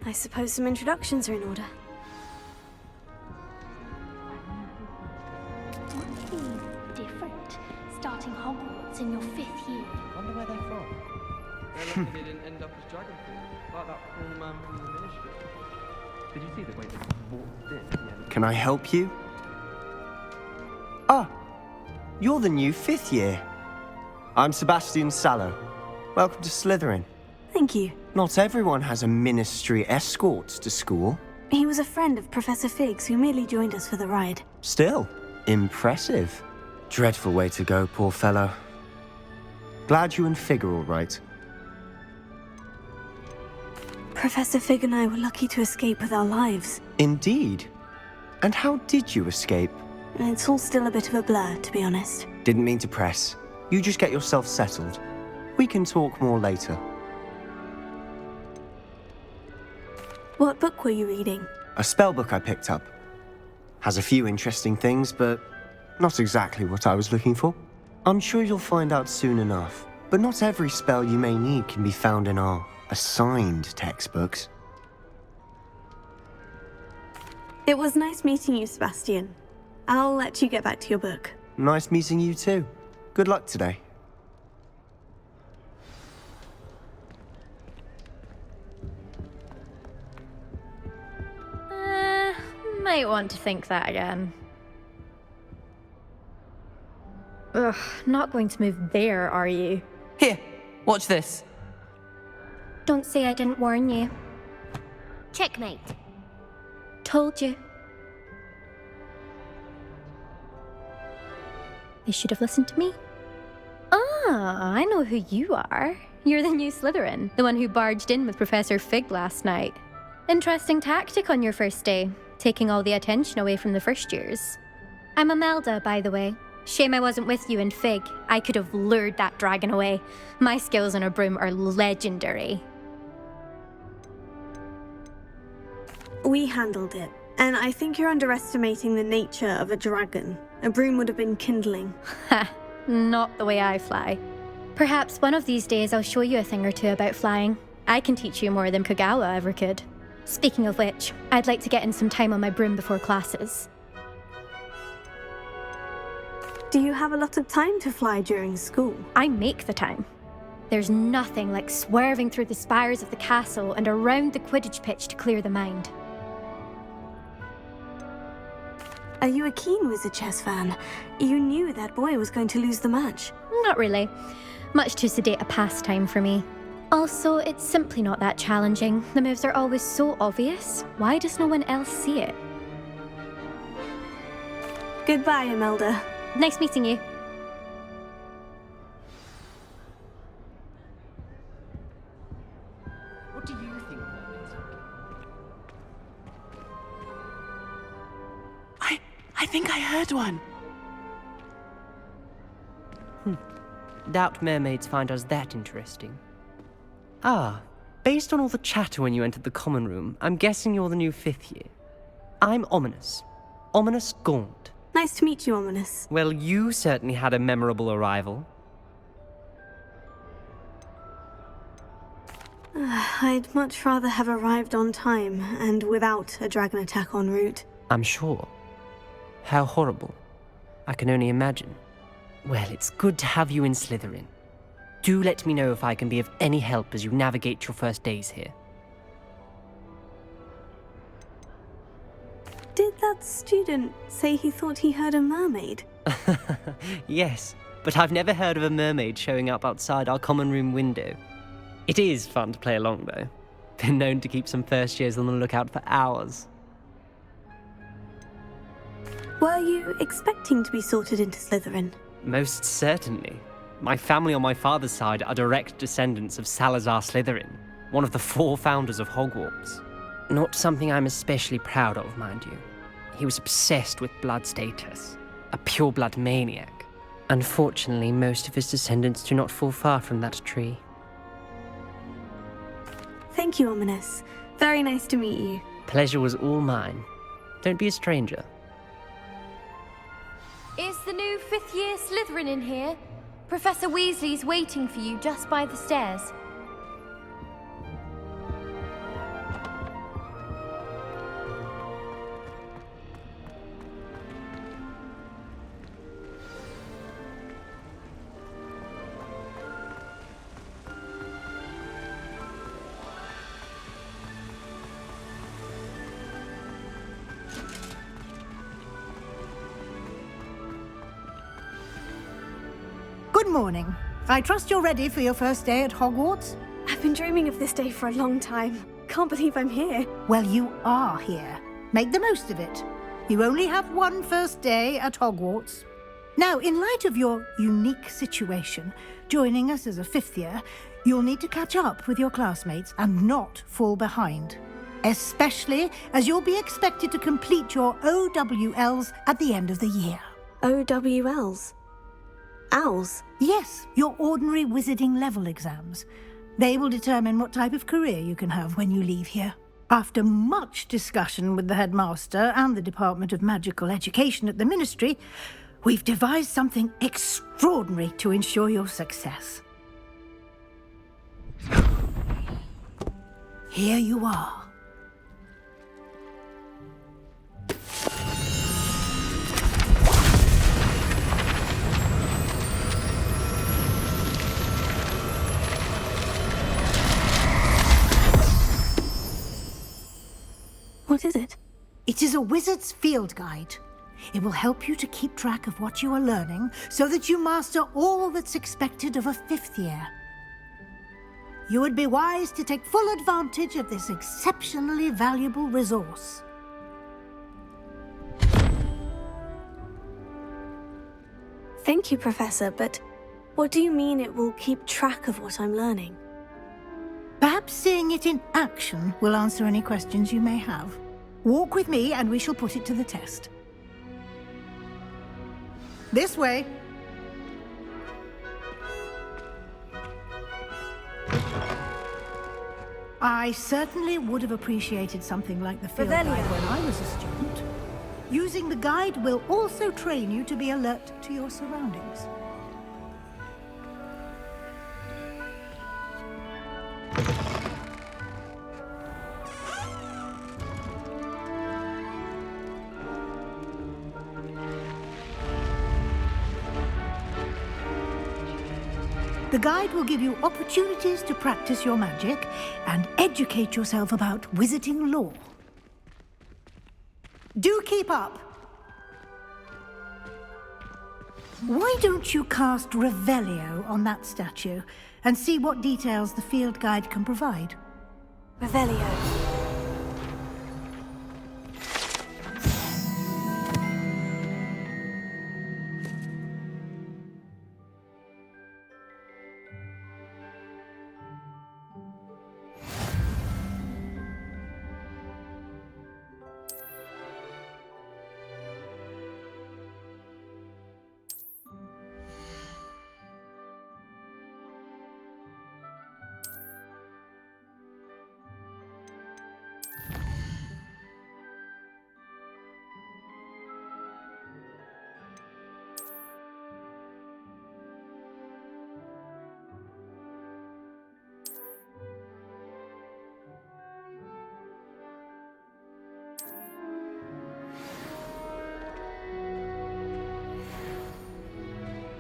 I suppose some introductions are in order. Must be different, starting Hogwarts in your 5th year. Wonder where they're from. They're lucky they didn't end up as dragon food, like that poor man from the ministry. Did you see the way they walked in at the end? Can I help you? Ah, you're the new 5th year. I'm Sebastian Sallow. Welcome to Slytherin. Thank you. Not everyone has a ministry escort to school. He was a friend of Professor Fig's who merely joined us for the ride. Still, impressive. Dreadful way to go, poor fellow. Glad you and Fig are all right. Professor Fig and I were lucky to escape with our lives. Indeed. And how did you escape? It's all still a bit of a blur, to be honest. Didn't mean to press. You just get yourself settled. We can talk more later. What book were you reading? A spell book I picked up. Has a few interesting things, but not exactly what I was looking for. I'm sure you'll find out soon enough. But not every spell you may need can be found in our assigned textbooks. It was nice meeting you, Sebastian. I'll let you get back to your book. Nice meeting you too. Good luck today. Might want to think that again. Ugh, not going to move there, are you? Here, watch this. Don't say I didn't warn you. Checkmate. Told you. They should have listened to me. Ah, I know who you are. You're the new Slytherin, the one who barged in with Professor Fig last night. Interesting tactic on your first day, taking all the attention away from the first years. I'm Imelda, by the way. Shame I wasn't with you in Fig. I could have lured that dragon away. My skills on a broom are legendary. We handled it, and I think you're underestimating the nature of a dragon. A broom would have been kindling. Ha, not the way I fly. Perhaps one of these days I'll show you a thing or two about flying. I can teach you more than Kogawa ever could. Speaking of which, I'd like to get in some time on my broom before classes. Do you have a lot of time to fly during school? I make the time. There's nothing like swerving through the spires of the castle and around the Quidditch pitch to clear the mind. Are you a keen Wizard chess fan? You knew that boy was going to lose the match. Not really. Much too sedate a pastime for me. Also, it's simply not that challenging. The moves are always so obvious. Why does no one else see it? Goodbye, Imelda. Nice meeting you. What do you think of them exactly? I think I heard one. Doubt mermaids find us that interesting. Ah, based on all the chatter when you entered the common room, I'm guessing you're the new 5th year. I'm Ominous. Ominous Gaunt. Nice to meet you, Ominous. Well, you certainly had a memorable arrival. I'd much rather have arrived on time and without a dragon attack en route. I'm sure. How horrible. I can only imagine. Well, it's good to have you in Slytherin. Do let me know if I can be of any help as you navigate your first days here. Did that student say he thought he heard a mermaid? Yes, but I've never heard of a mermaid showing up outside our common room window. It is fun to play along, though. Been known to keep some first years on the lookout for hours. Were you expecting to be sorted into Slytherin? Most certainly. My family on my father's side are direct descendants of Salazar Slytherin, one of the 4 founders of Hogwarts. Not something I'm especially proud of, mind you. He was obsessed with blood status, a pure-blood maniac. Unfortunately, most of his descendants do not fall far from that tree. Thank you, Ominous. Very nice to meet you. Pleasure was all mine. Don't be a stranger. Is the new 5th year Slytherin in here? Professor Weasley's waiting for you just by the stairs. Good morning. I trust you're ready for your first day at Hogwarts? I've been dreaming of this day for a long time. Can't believe I'm here. Well, you are here. Make the most of it. You only have one first day at Hogwarts. Now, in light of your unique situation, joining us as a fifth year, you'll need to catch up with your classmates and not fall behind. Especially as you'll be expected to complete your OWLs at the end of the year. OWLs? Owls? Yes, your ordinary wizarding level exams. They will determine what type of career you can have when you leave here. After much discussion with the headmaster and the Department of Magical Education at the Ministry, we've devised something extraordinary to ensure your success. Here you are. What is it? It is a wizard's field guide. It will help you to keep track of what you are learning so that you master all that's expected of a fifth year. You would be wise to take full advantage of this exceptionally valuable resource. Thank you, Professor, but what do you mean it will keep track of what I'm learning? Perhaps seeing it in action will answer any questions you may have. Walk with me and we shall put it to the test. This way. I certainly would have appreciated something like the field guide when I was a student. Using the guide will also train you to be alert to your surroundings. The guide will give you opportunities to practice your magic and educate yourself about wizarding lore. Do keep up! Why don't you cast Revelio on that statue and see what details the field guide can provide? Revelio.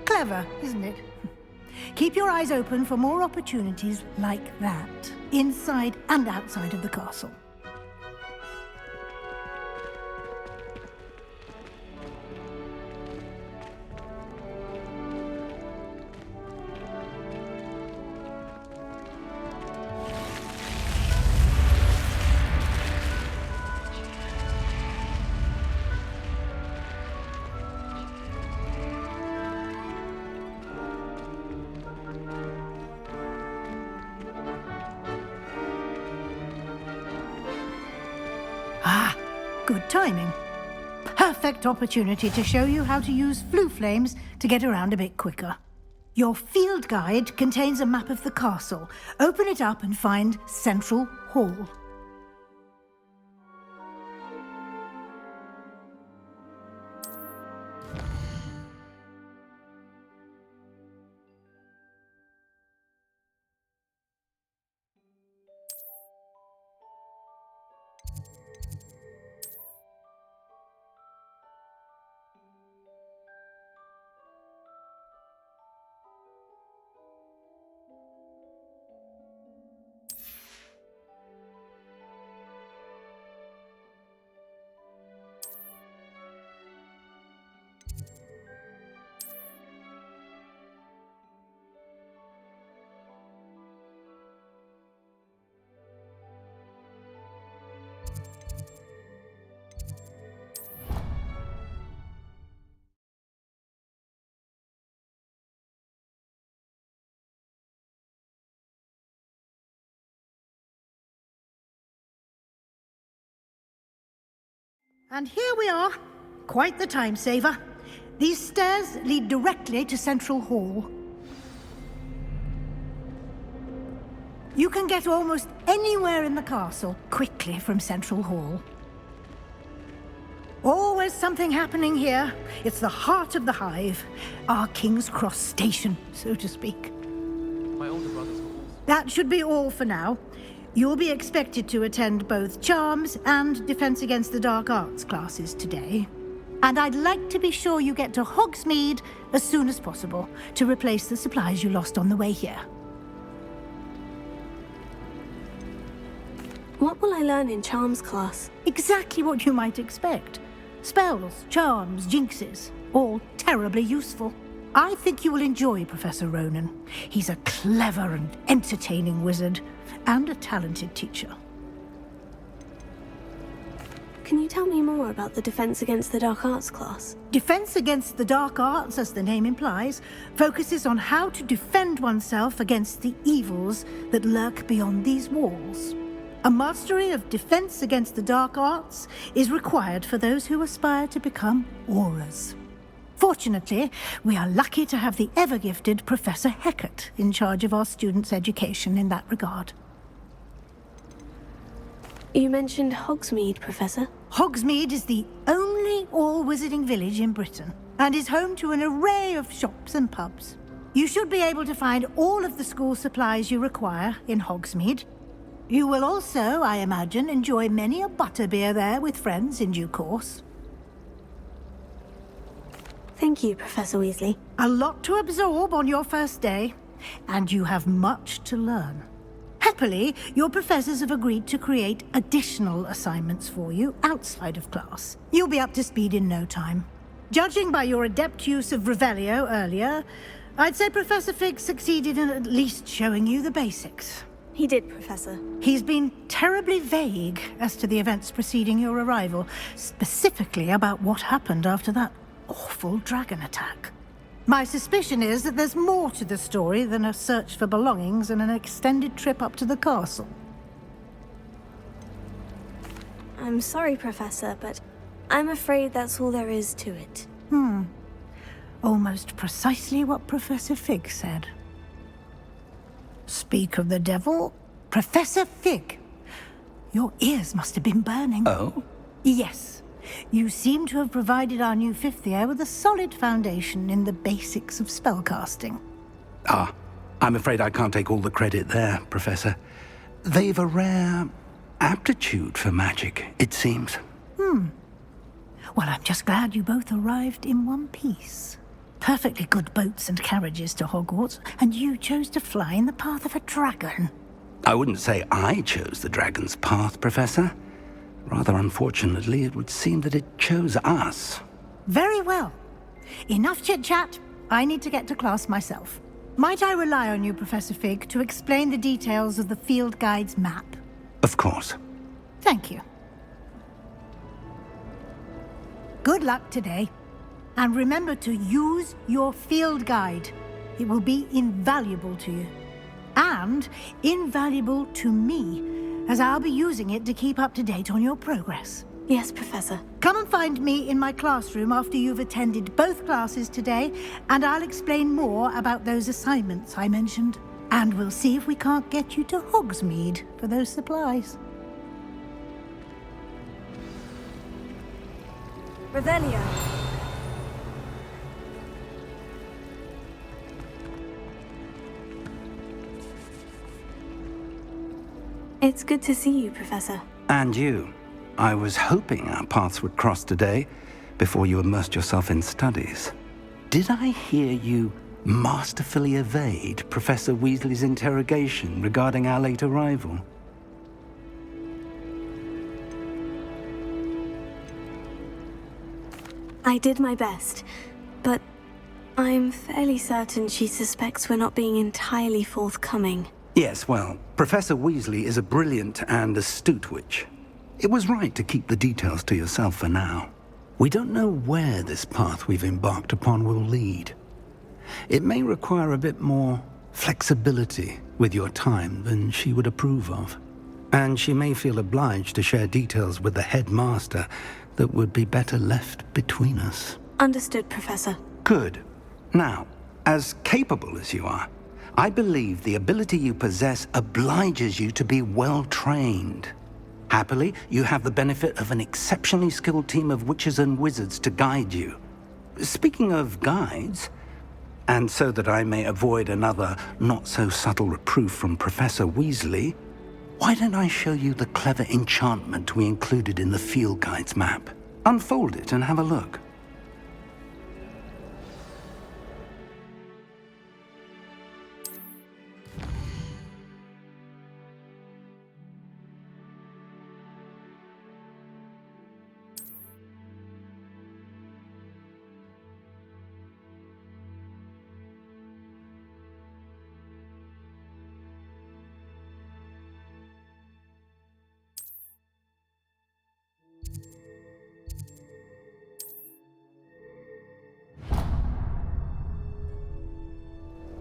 Clever, isn't it? Keep your eyes open for more opportunities like that, inside and outside of the castle. Good timing. Perfect opportunity to show you how to use flue flames to get around a bit quicker. Your field guide contains a map of the castle. Open it up and find Central Hall. And here we are. Quite the time saver. These stairs lead directly to Central Hall. You can get almost anywhere in the castle quickly from Central Hall. Always something happening here. It's the heart of the hive. Our King's Cross station, so to speak. My older brother's halls. That should be all for now. You'll be expected to attend both Charms and Defense Against the Dark Arts classes today. And I'd like to be sure you get to Hogsmeade as soon as possible to replace the supplies you lost on the way here. What will I learn in Charms class? Exactly what you might expect. Spells, charms, jinxes, all terribly useful. I think you will enjoy Professor Ronan. He's a clever and entertaining wizard, and a talented teacher. Can you tell me more about the Defense Against the Dark Arts class? Defense Against the Dark Arts, as the name implies, focuses on how to defend oneself against the evils that lurk beyond these walls. A mastery of Defense Against the Dark Arts is required for those who aspire to become auras. Fortunately, we are lucky to have the ever-gifted Professor Hecat in charge of our students' education in that regard. You mentioned Hogsmeade, Professor. Hogsmeade is the only all-wizarding village in Britain, and is home to an array of shops and pubs. You should be able to find all of the school supplies you require in Hogsmeade. You will also, I imagine, enjoy many a butterbeer there with friends in due course. Thank you, Professor Weasley. A lot to absorb on your first day, and you have much to learn. Happily, your professors have agreed to create additional assignments for you outside of class. You'll be up to speed in no time. Judging by your adept use of Revelio earlier, I'd say Professor Fig succeeded in at least showing you the basics. He did, Professor. He's been terribly vague as to the events preceding your arrival, specifically about what happened after that awful dragon attack. My suspicion is that there's more to the story than a search for belongings and an extended trip up to the castle. I'm sorry, Professor, but I'm afraid that's all there is to it. Almost precisely what Professor Fig said. Speak of the devil, Professor Fig. Your ears must have been burning. Oh? Yes. You seem to have provided our new fifth year with a solid foundation in the basics of spellcasting. Ah, I'm afraid I can't take all the credit there, Professor. They've a rare aptitude for magic, it seems. Well, I'm just glad you both arrived in one piece. Perfectly good boats and carriages to Hogwarts, and you chose to fly in the path of a dragon. I wouldn't say I chose the dragon's path, Professor. Rather unfortunately, it would seem that it chose us. Very well. Enough chit-chat. I need to get to class myself. Might I rely on you, Professor Fig, to explain the details of the field guide's map? Of course. Thank you. Good luck today. And remember to use your field guide. It will be invaluable to you. And invaluable to me, as I'll be using it to keep up to date on your progress. Yes, Professor. Come and find me in my classroom after you've attended both classes today, and I'll explain more about those assignments I mentioned. And we'll see if we can't get you to Hogsmeade for those supplies. Revelio. It's good to see you, Professor. And you. I was hoping our paths would cross today, before you immersed yourself in studies. Did I hear you masterfully evade Professor Weasley's interrogation regarding our late arrival? I did my best, but I'm fairly certain she suspects we're not being entirely forthcoming. Yes, well, Professor Weasley is a brilliant and astute witch. It was right to keep the details to yourself for now. We don't know where this path we've embarked upon will lead. It may require a bit more flexibility with your time than she would approve of. And she may feel obliged to share details with the headmaster that would be better left between us. Understood, Professor. Good. Now, as capable as you are, I believe the ability you possess obliges you to be well trained. Happily, you have the benefit of an exceptionally skilled team of witches and wizards to guide you. Speaking of guides, and so that I may avoid another not-so-subtle reproof from Professor Weasley, why don't I show you the clever enchantment we included in the field guide's map? Unfold it and have a look.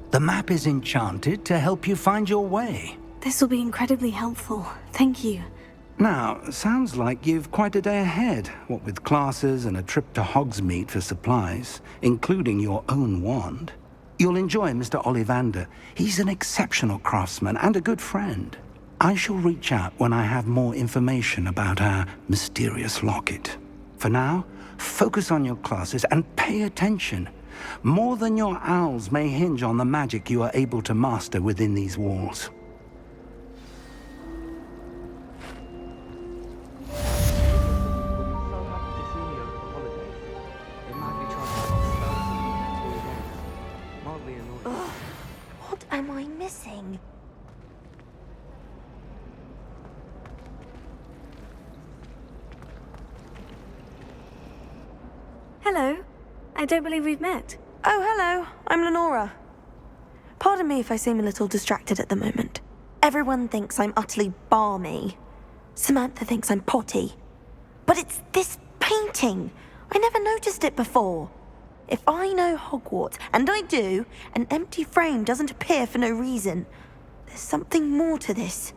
The map is enchanted to help you find your way. This will be incredibly helpful. Thank you. Now, sounds like you've quite a day ahead, what with classes and a trip to Hogsmeade for supplies, including your own wand. You'll enjoy Mr. Ollivander. He's an exceptional craftsman and a good friend. I shall reach out when I have more information about our mysterious locket. For now, focus on your classes and pay attention. More than your owls may hinge on the magic you are able to master within these walls. So happy to see me over the holidays. They might be trying to spell some toy games. Mildly annoying. What am I missing? Hello. I don't believe we've met. Oh, hello. I'm Lenora. Pardon me if I seem a little distracted at the moment. Everyone thinks I'm utterly balmy. Samantha thinks I'm potty. But it's this painting. I never noticed it before. If I know Hogwarts, and I do, an empty frame doesn't appear for no reason. There's something more to this.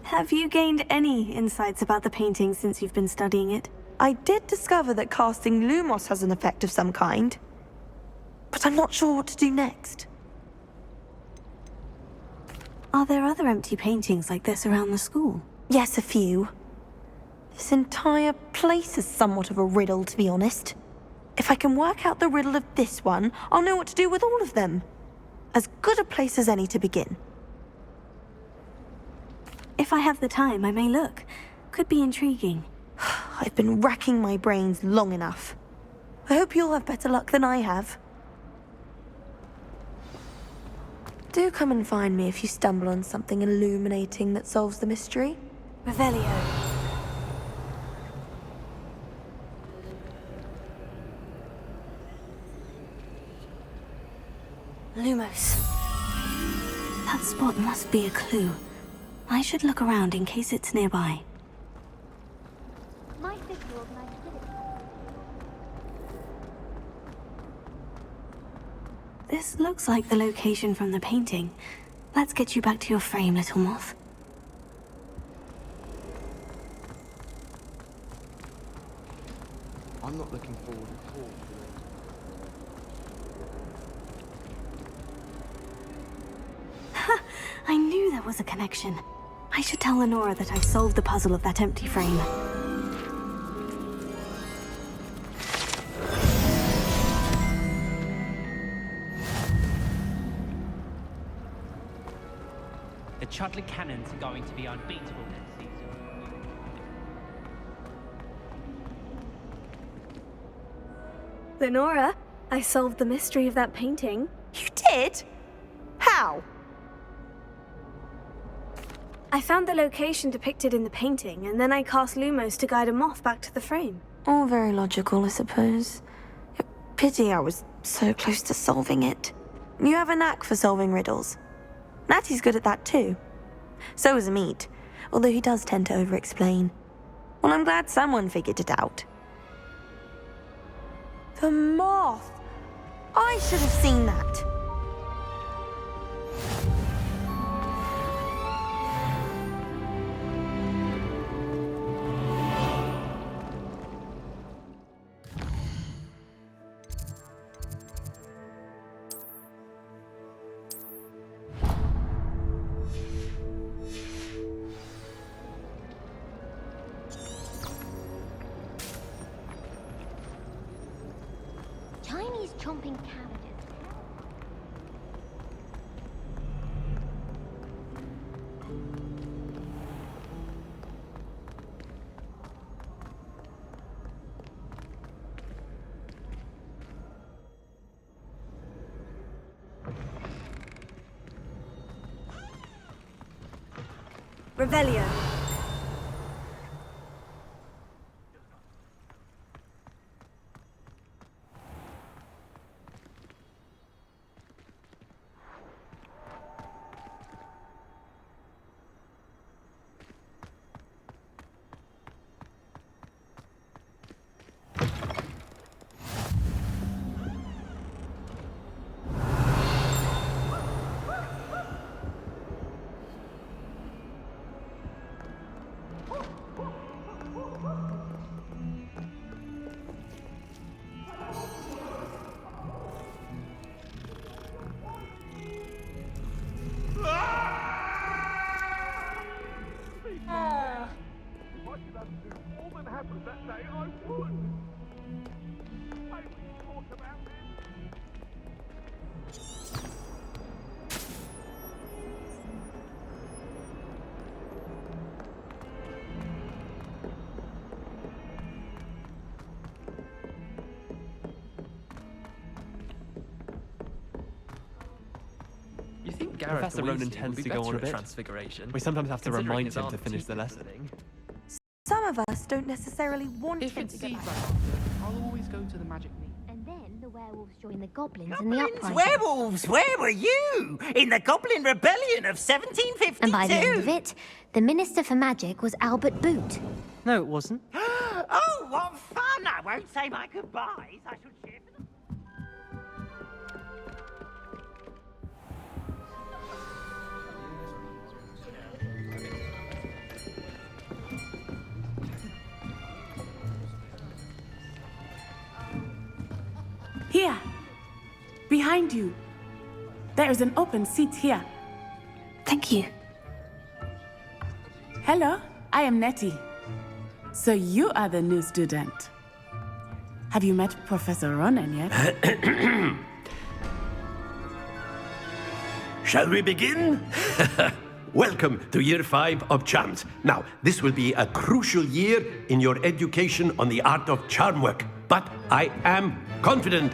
Have you gained any insights about the painting since you've been studying it? I did discover that casting Lumos has an effect of some kind. But I'm not sure what to do next. Are there other empty paintings like this around the school? Yes, a few. This entire place is somewhat of a riddle, to be honest. If I can work out the riddle of this one, I'll know what to do with all of them. As good a place as any to begin. If I have the time, I may look. Could be intriguing. I've been racking my brains long enough. I hope you'll have better luck than I have. Do come and find me if you stumble on something illuminating that solves the mystery. Revelio. Lumos. That spot must be a clue. I should look around in case it's nearby. My figure organized This looks like the location from the painting. Let's get you back to your frame, little moth. I'm not looking forward at all. I knew there was a connection. I should tell Lenora that I solved the puzzle of that empty frame. The Chudley Cannons are going to be unbeatable next season. Lenora, I solved the mystery of that painting. You did? How? I found the location depicted in the painting, and then I cast Lumos to guide a moth back to the frame. All very logical, I suppose. Pity I was so close to solving it. You have a knack for solving riddles. Natty's good at that too. So is Amit, although he does tend to over-explain. Well, I'm glad someone figured it out. The moth! I should have seen that. chomping cabbages. Revelio. You think Gareth Professor the Ronan Weasley tends would be to go on better a bit. at Transfiguration? We sometimes have to considering remind his him art to finish the teaching lesson. everything. Some of us don't necessarily want If him it's to get seed back. right I'll always go to the magic meet. And then the werewolves join the goblins in the uprising. Werewolves, where were you? In the Goblin Rebellion of 1752? And by the end of it, the Minister for Magic was Albert Boot. No, it wasn't. Oh, what fun! I won't say my goodbyes. I shall cheer for them. Here, behind you. There is an open seat here. Thank you. Hello, I am Nettie. So you are the new student. Have you met Professor Ronan yet? Shall we begin? Welcome to Year 5 of Charms. Now, this will be a crucial year in your education on the art of charm work. But I am confident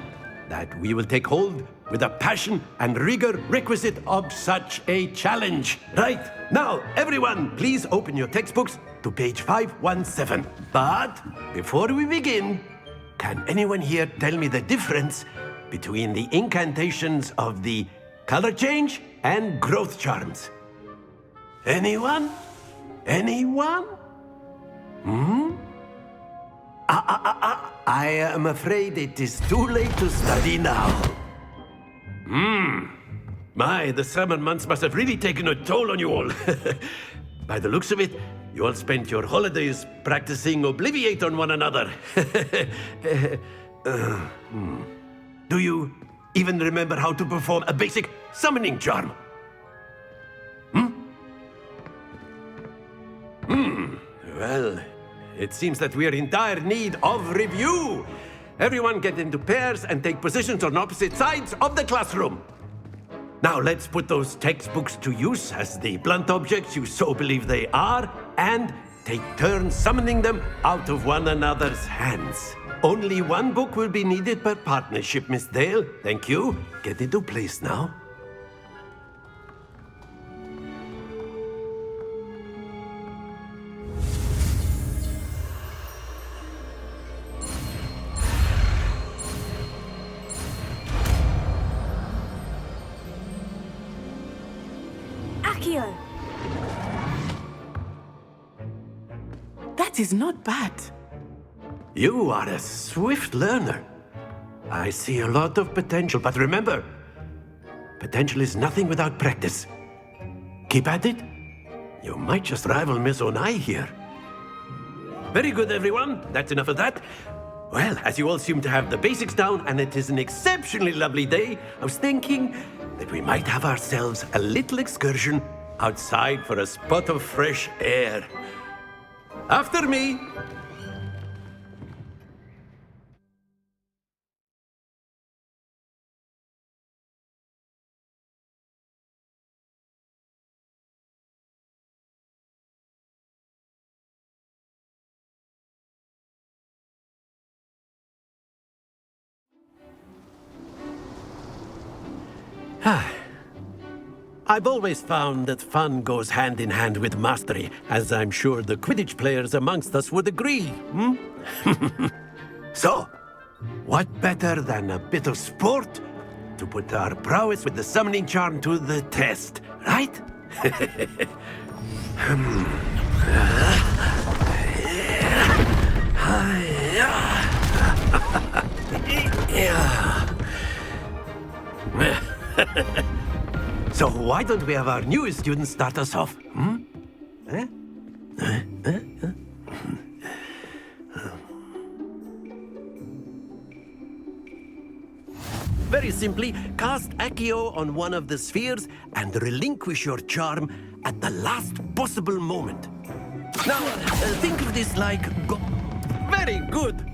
that we will take hold with the passion and rigor requisite of such a challenge. Right, now, everyone, please open your textbooks to page 517. But before we begin, can anyone here tell me the difference between the incantations of the color change and growth charms? Anyone? Anyone? I am afraid it is too late to study now. My, the summer months must have really taken a toll on you all. By the looks of it, you all spent your holidays practicing Obliviate on one another. Do you even remember how to perform a basic summoning charm? Well, it seems that we are in dire need of review. Everyone get into pairs and take positions on opposite sides of the classroom. Now let's put those textbooks to use as the blunt objects you so believe they are, and take turns summoning them out of one another's hands. Only one book will be needed per partnership, Miss Dale. Thank you. Get into place now. Accio! That is not bad. You are a swift learner. I see a lot of potential, but remember, potential is nothing without practice. Keep at it. You might just rival Miss Onai here. Very good, everyone. That's enough of that. Well, as you all seem to have the basics down, and it is an exceptionally lovely day, I was thinking that we might have ourselves a little excursion outside for a spot of fresh air. After me. I've always found that fun goes hand in hand with mastery, as I'm sure the Quidditch players amongst us would agree, hmm? So, what better than a bit of sport to put our prowess with the summoning charm to the test, right? So why don't we have our newest student start us off? Hmm? Very simply, cast Accio on one of the spheres and relinquish your charm at the last possible moment. Now, think of this like... Very good!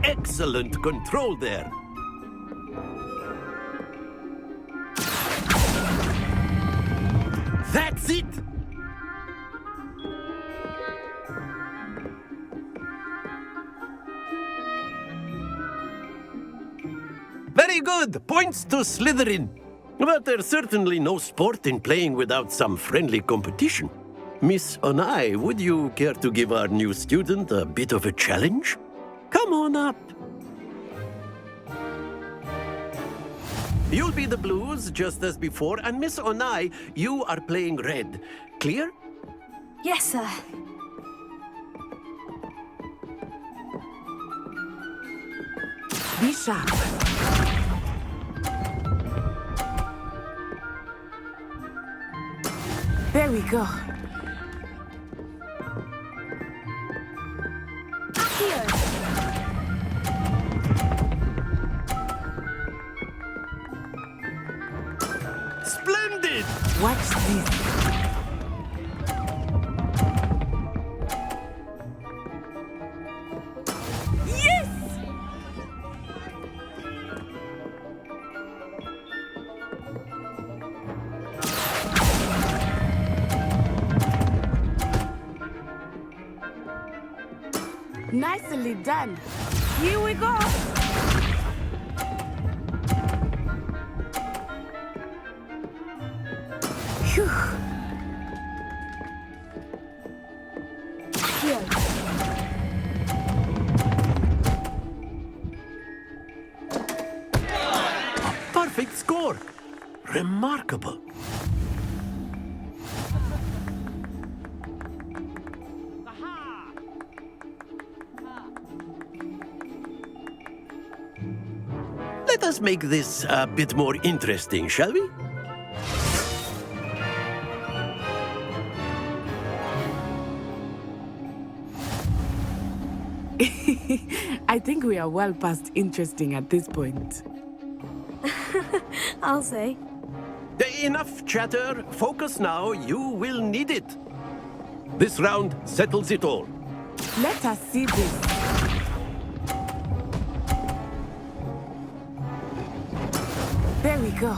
Excellent control there. That's it! Very good! Points to Slytherin. But there's certainly no sport in playing without some friendly competition. Miss Onai, would you care to give our new student a bit of a challenge? Come on up. You'll be the blues, just as before, and Miss Onai, you are playing red. Clear? Yes, sir. Be sharp. There we go. Here. Splendid! Watch this. Yes! Nicely done. Here we go. Phew. Here. Perfect score! Remarkable. Let us make this a bit more interesting, shall we? I think we are well past interesting at this point. I'll say. Enough chatter. Focus now. You will need it. This round settles it all. Let us see this. There we go.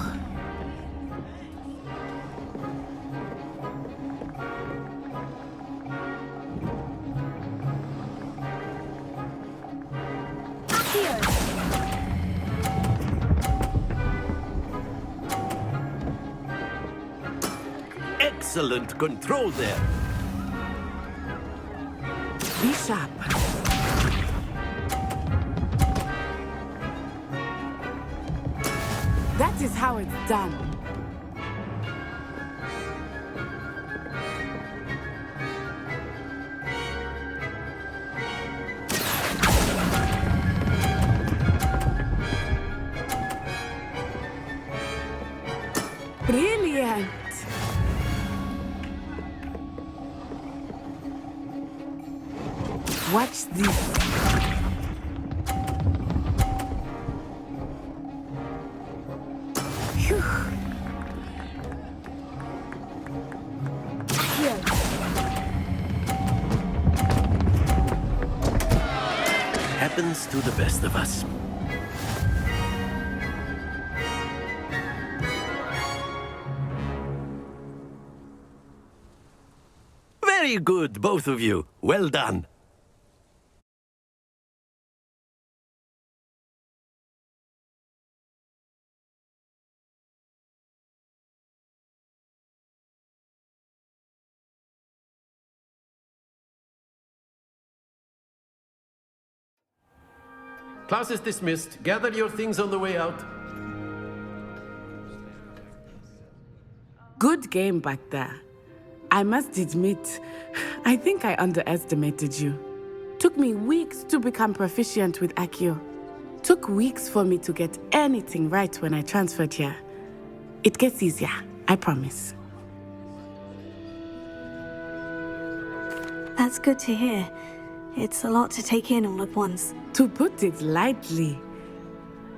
Here. Excellent control there. Be sharp. That is how it's done. Brilliant! Watch this. Phew. Here. Happens to the best of us. Very good, both of you. Well done. Class is dismissed. Gather your things on the way out. Good game back there. I must admit, I think I underestimated you. Took me weeks to become proficient with Accio. Took weeks for me to get anything right when I transferred here. It gets easier, I promise. That's good to hear. It's a lot to take in all at once. To put it lightly,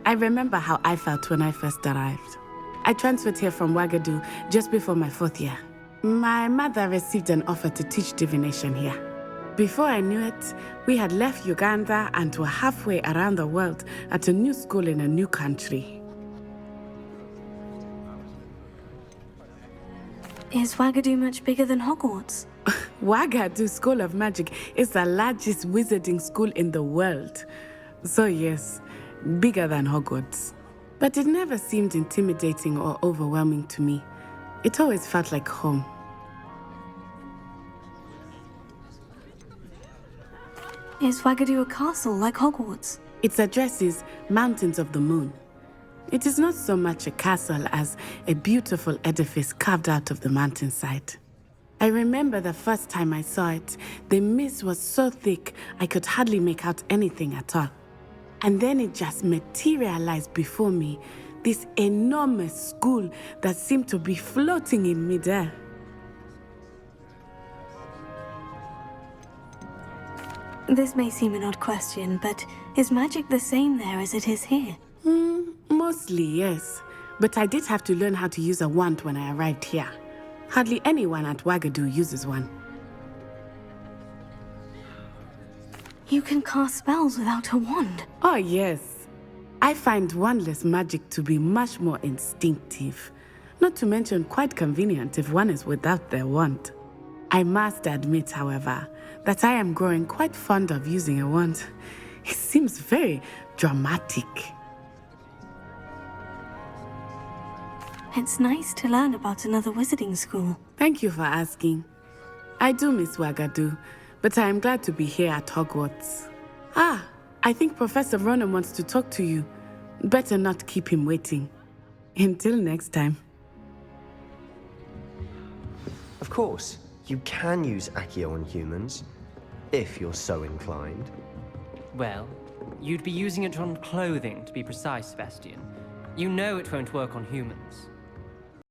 I remember how I felt when I first arrived. I transferred here from Ouagadougou just before my 4th year. My mother received an offer to teach divination here. Before I knew it, we had left Uganda and were halfway around the world at a new school in a new country. Is Ouagadougou much bigger than Hogwarts? Ouagadougou School of Magic is the largest wizarding school in the world. So yes, bigger than Hogwarts. But it never seemed intimidating or overwhelming to me. It always felt like home. Is Ouagadougou a castle like Hogwarts? Its address is Mountains of the Moon. It is not so much a castle as a beautiful edifice carved out of the mountainside. I remember the first time I saw it, the mist was so thick I could hardly make out anything at all. And then it just materialized before me, this enormous school that seemed to be floating in midair. This may seem an odd question, but is magic the same there as it is here? Mostly, yes. But I did have to learn how to use a wand when I arrived here. Hardly anyone at Ouagadougou uses one. You can cast spells without a wand? Oh, yes. I find wandless magic to be much more instinctive. Not to mention quite convenient if one is without their wand. I must admit, however, that I am growing quite fond of using a wand. It seems very dramatic. It's nice to learn about another wizarding school. Thank you for asking. I do miss Ouagadougou, but I am glad to be here at Hogwarts. Ah, I think Professor Ronan wants to talk to you. Better not keep him waiting. Until next time. Of course, you can use Accio on humans, if you're so inclined. Well, you'd be using it on clothing, to be precise, Sebastian. You know it won't work on humans.